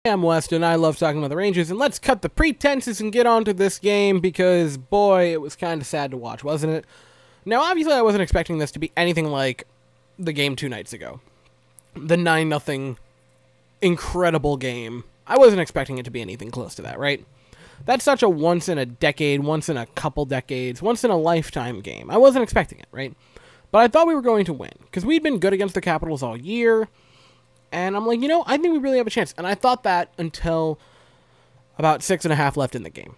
I'm West, and I love talking about the Rangers, and let's cut the pretenses and get on to this game, because, boy, it was kind of sad to watch, wasn't it? Now, obviously, I wasn't expecting this to be anything like the game 2 nights ago. The 9-0 incredible game. I wasn't expecting it to be anything close to that, right? That's such a once-in-a-decade, once-in-a-couple-decades, once-in-a-lifetime game. I wasn't expecting it, right? But I thought we were going to win, because we'd been good against the Capitals all year. And I'm like, I think we really have a chance. And I thought that until about 6.5 left in the game.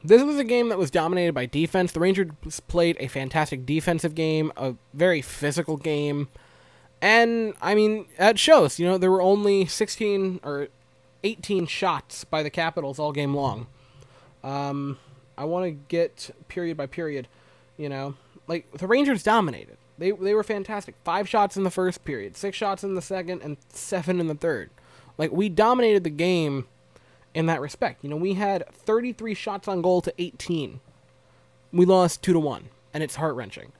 This was a game that was dominated by defense. The Rangers played a fantastic defensive game, a very physical game. And, I mean, that shows. There were only 16 or 18 shots by the Capitals all game long. I want to get period by period, Like, the Rangers dominated. They were fantastic. 5 shots in the first period, 6 shots in the second, and 7 in the third. Like, we dominated the game in that respect. We had 33 shots on goal to 18. We lost 2-1, and it's heart-wrenching.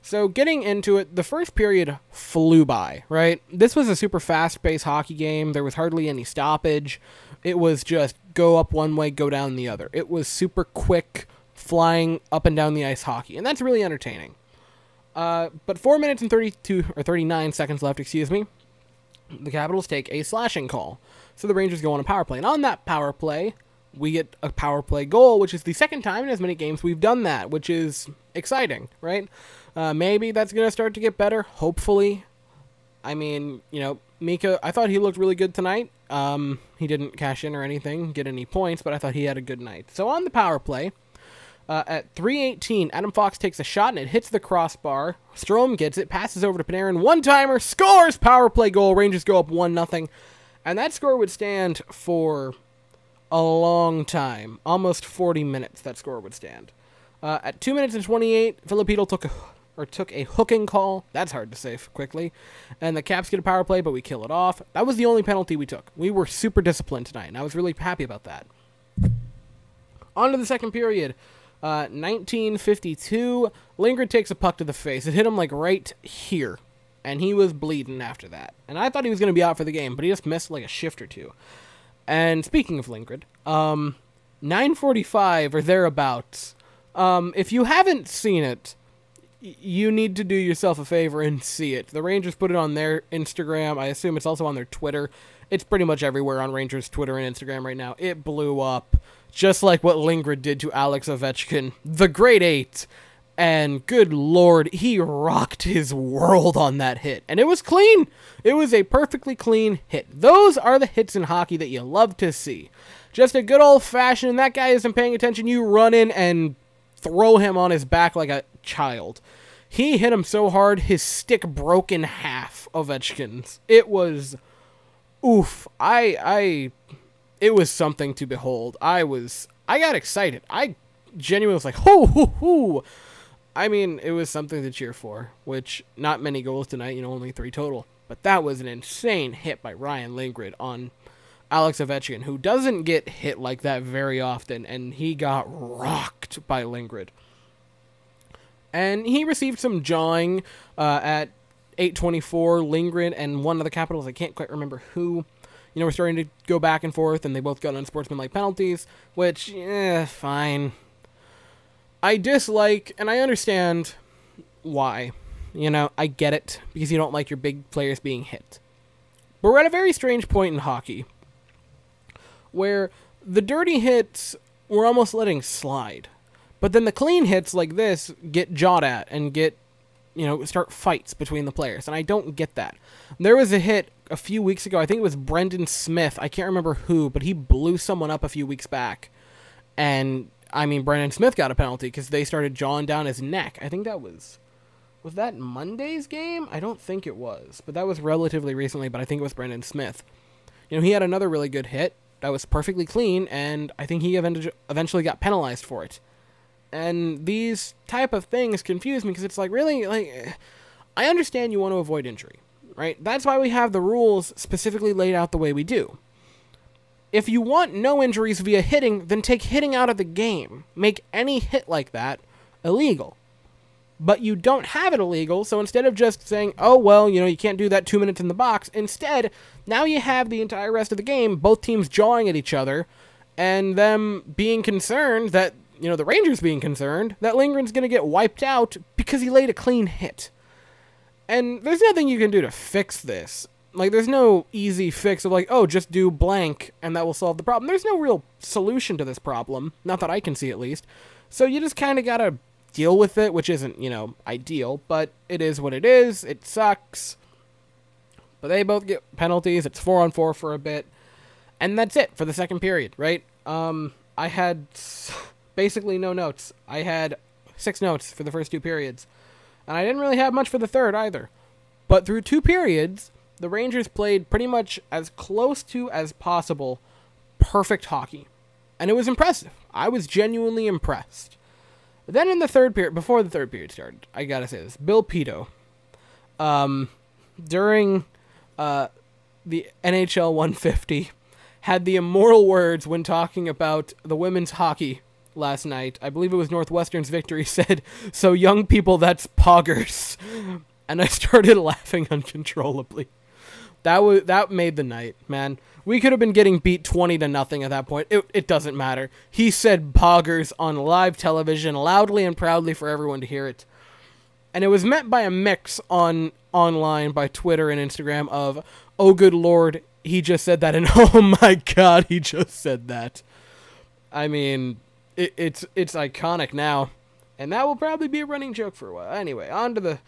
So, getting into it, the first period flew by, right? This was a super fast-paced hockey game. There was hardly any stoppage. It was just go up one way, go down the other. It was super quick, flying up and down the ice hockey, and that's really entertaining. But 4 minutes and 39 seconds left, the Capitals take a slashing call. So the Rangers go on a power play. And on that power play, we get a power play goal, which is the second time in as many games we've done that, which is exciting, right? Maybe that's going to start to get better, hopefully. I mean, Mika, I thought he looked really good tonight. He didn't cash in or anything, get any points, but I thought he had a good night. So on the power play, at 3:18, Adam Fox takes a shot and it hits the crossbar. Strome gets it, passes over to Panarin, one-timer, scores, power play goal. Rangers go up 1-0. And that score would stand for a long time, almost 40 minutes that score would stand. At 2 minutes and 28, Filipino took a hooking call. That's hard to say quickly. And the Caps get a power play, but we kill it off. That was the only penalty we took. We were super disciplined tonight, and I was really happy about that. On to the second period. 1952, Lindgren takes a puck to the face. It hit him like right here, and he was bleeding after that. And I thought he was going to be out for the game, but he just missed like a shift or two. And speaking of Lindgren, 9:45 or thereabouts. If you haven't seen it, you need to do yourself a favor and see it. The Rangers put it on their Instagram. I assume it's also on their Twitter. It's pretty much everywhere on Rangers Twitter and Instagram right now. It blew up. Just like what Lindgren did to Alex Ovechkin, the Great 8. And good lord, he rocked his world on that hit. And it was clean. It was a perfectly clean hit. Those are the hits in hockey that you love to see. Just a good old-fashioned, and that guy isn't paying attention, you run in and throw him on his back like a child. He hit him so hard, his stick broke in half, Ovechkin's. It was... oof. It was something to behold. I got excited. I genuinely was like, hoo, hoo, hoo. I mean, it was something to cheer for, which not many goals tonight, only 3 total. But that was an insane hit by Ryan Lindgren on Alex Ovechkin, who doesn't get hit like that very often, and he got rocked by Lindgren. And he received some jawing at 8:24. Lindgren and one of the Capitals, I can't quite remember who, we're starting to go back and forth, and they both got unsportsmanlike penalties, which, fine. I dislike, and I understand why. I get it, because you don't like your big players being hit. But we're at a very strange point in hockey, where the dirty hits we're almost letting slide. But then the clean hits like this get jawed at and get, start fights between the players, and I don't get that. There was a hit a few weeks ago, I think it was Brendan Smith, I can't remember who, but he blew someone up a few weeks back, and, I mean, Brendan Smith got a penalty because they started jawing down his neck. I think that was that Monday's game? I don't think it was, but that was relatively recently, but I think it was Brendan Smith. He had another really good hit that was perfectly clean, and I think he eventually got penalized for it. And these type of things confuse me, because it's like, really, I understand you want to avoid injury, right? That's why we have the rules specifically laid out the way we do. If you want no injuries via hitting, then take hitting out of the game. Make any hit like that illegal. but you don't have it illegal, so instead of just saying, oh, well, you can't do that 2 minutes in the box, instead, now you have the entire rest of the game, both teams jawing at each other, and them being concerned that, the Rangers being concerned that Lindgren's going to get wiped out because he laid a clean hit. And there's nothing you can do to fix this. Like, there's no easy fix of, like, oh, just do blank, and that will solve the problem. There's no real solution to this problem, not that I can see at least. So you just kind of gotta deal with it, which isn't, ideal, but it is what it is. It sucks. But they both get penalties. It's 4-on-4 for a bit. And that's it for the second period, right? I had basically no notes. I had 6 notes for the first 2 periods. And I didn't really have much for the third either. But through 2 periods, the Rangers played pretty much as close to as possible perfect hockey. And it was impressive. I was genuinely impressed. But then in the third period, before the third period started, I gotta say this, Bill Pito, during the NHL 150, had the immoral words when talking about the women's hockey last night. I believe it was Northwestern's victory, said, "So young people, that's poggers." And I started laughing uncontrollably. That made the night, man. We could have been getting beat 20-0 at that point. It doesn't matter. He said poggers on live television loudly and proudly for everyone to hear it. And it was met by a mix online by Twitter and Instagram of, "Oh good lord, he just said that," and "Oh my god, he just said that." I mean, it's iconic now. And that will probably be a running joke for a while. Anyway, on to the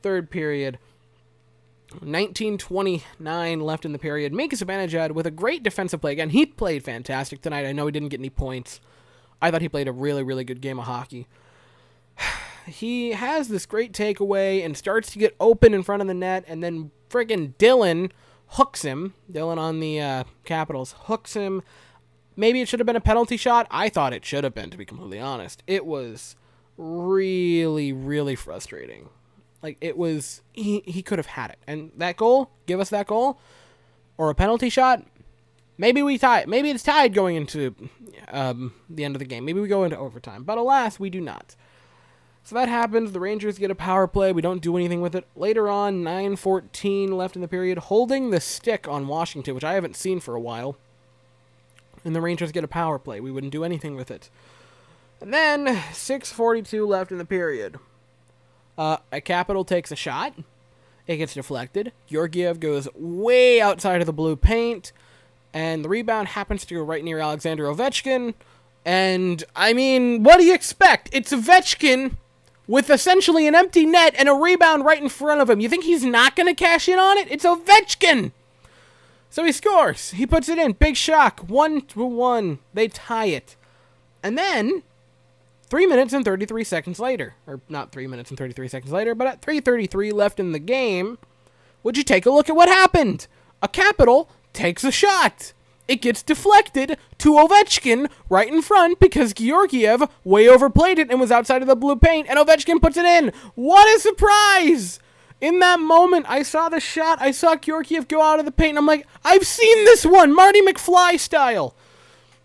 third period. 19:29 left in the period. Mika Zibanejad with a great defensive play. Again, he played fantastic tonight. I know he didn't get any points. I thought he played a really, really good game of hockey. He has this great takeaway and starts to get open in front of the net, and then friggin' Dylan hooks him. Dylan on the Capitals hooks him. Maybe it should have been a penalty shot. I thought it should have been, to be completely honest. It was really, really frustrating. Like, it was, he could have had it. And that goal, give us that goal, or a penalty shot, maybe we tie it. Maybe it's tied going into the end of the game. Maybe we go into overtime. But alas, we do not. So that happens. The Rangers get a power play. We don't do anything with it. Later on, 9:14 left in the period, holding the stick on Washington, which I haven't seen for a while. And the Rangers get a power play. We wouldn't do anything with it. And then, 6:42 left in the period. A Capital takes a shot. It gets deflected. Georgiev goes way outside of the blue paint. And the rebound happens to go right near Alexander Ovechkin. And, I mean, what do you expect? It's Ovechkin with essentially an empty net and a rebound right in front of him. You think he's not going to cash in on it? It's Ovechkin! So he scores. He puts it in. Big shock. 1-1. They tie it. And then, 3 minutes and 33 seconds later, or not 3 minutes and 33 seconds later, but at 3:33 left in the game, would you take a look at what happened? A Capital takes a shot. It gets deflected to Ovechkin right in front because Georgiev way overplayed it and was outside of the blue paint, and Ovechkin puts it in. What a surprise! In that moment, I saw the shot, I saw Georgiev go out of the paint, and I'm like, I've seen this one, Marty McFly style.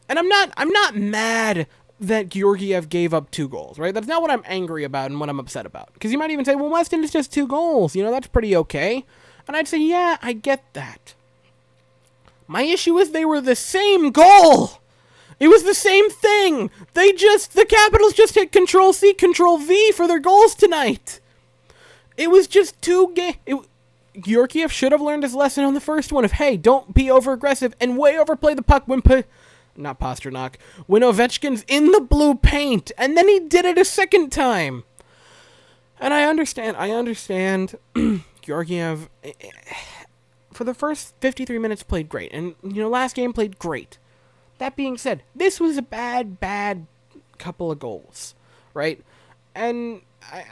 And I'm not mad that Georgiev gave up 2 goals, right? That's not what I'm angry about and what I'm upset about. Because you might even say, well, Weston is just 2 goals. That's pretty okay. And I'd say, yeah, I get that. My issue is they were the same goal. It was the same thing. The Capitals just hit Control-C, Control-V for their goals tonight. It was just 2 games. Georgiev should have learned his lesson on the first one of, hey, don't be over-aggressive and way overplay the puck when not Pasternak, when Ovechkin's in the blue paint, and then he did it a second time. And I understand, Georgiev, for the first 53 minutes, played great, and, last game played great. That being said, this was a bad couple of goals, right? And,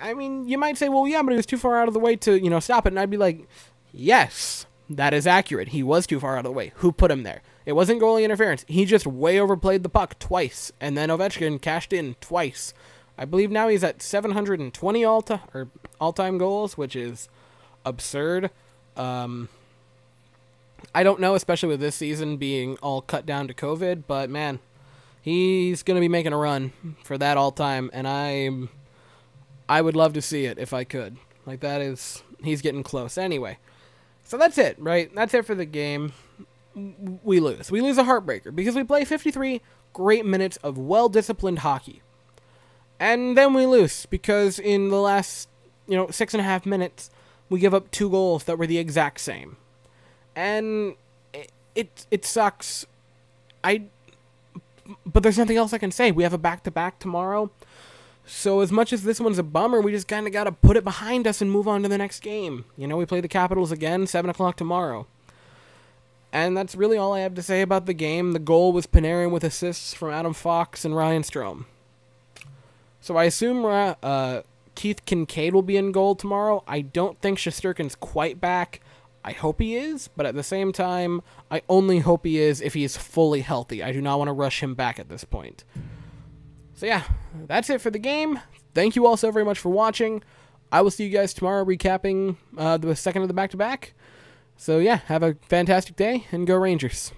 I mean, you might say, well, yeah, but he was too far out of the way to, stop it, and I'd be like, yes, that is accurate. He was too far out of the way. Who put him there? It wasn't goalie interference. He just way overplayed the puck twice, and then Ovechkin cashed in twice. I believe now he's at 720 all-time goals, which is absurd. I don't know, especially with this season being all cut down to COVID, but man, he's going to be making a run for that all-time, and I would love to see it if I could. Like, he's getting close. Anyway, so that's it, right? That's it for the game. We lose. We lose a heartbreaker because we play 53 great minutes of well-disciplined hockey. And then we lose because in the last, 6.5 minutes, we give up 2 goals that were the exact same. And it sucks. But there's nothing else I can say. We have a back-to-back tomorrow. So as much as this one's a bummer, we just kind of got to put it behind us and move on to the next game. We play the Capitals again, 7 o'clock tomorrow. And that's really all I have to say about the game. The goal was Panarin with assists from Adam Fox and Ryan Strome. So I assume Keith Kincaid will be in goal tomorrow. I don't think Shesterkin's quite back. I hope he is, but at the same time, I only hope he is if he is fully healthy. I do not want to rush him back at this point. So yeah, that's it for the game. Thank you all so very much for watching. I will see you guys tomorrow recapping the second of the back-to-back. So yeah, have a fantastic day, and go Rangers.